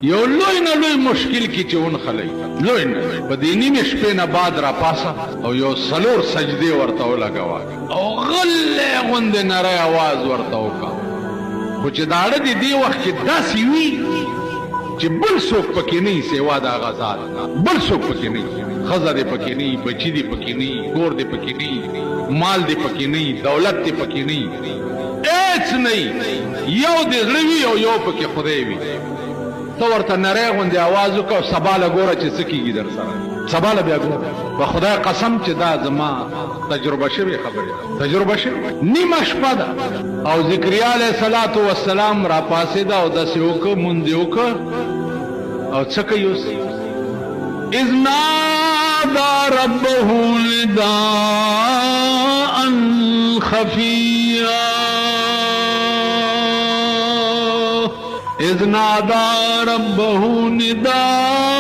یو لوی نه لوی مشکل کی چې ونخلی لوی نه په دې نیمې شپې نه بعد را پاسه او یو څلور سجدې ورته ولګوه او غلې غوندې نری اواز ورته وکړه خو چې داړه دې دې وخت کې داسې وي چې بل څوک پکې نه وي سوا د هغه ذات بل څوک پکې نه وي ښځه دې پکې نه وي بچي دې پکې نه وي کور دې پکې نه وي مال دې پکې نه وي دولت دې پکې نه وي هېڅ نه وي یو دې زړه وي او یو پکې خدای وي تو ورته نری غوندې اواز وکړه سبا له ګوره چې څه کېږي در سره سبا له بیا ګوره په خدای قسم چې دا زما تجربه شوې خبرې تجربه شوې نیمه شپه ده او ذکریا علیه صلات وسلام را پاسېده او داسې وکړه مونځ یې وکړه او څه کوي اوس اذ نادى ربه نداء خفيا اذ نادى ربه نداء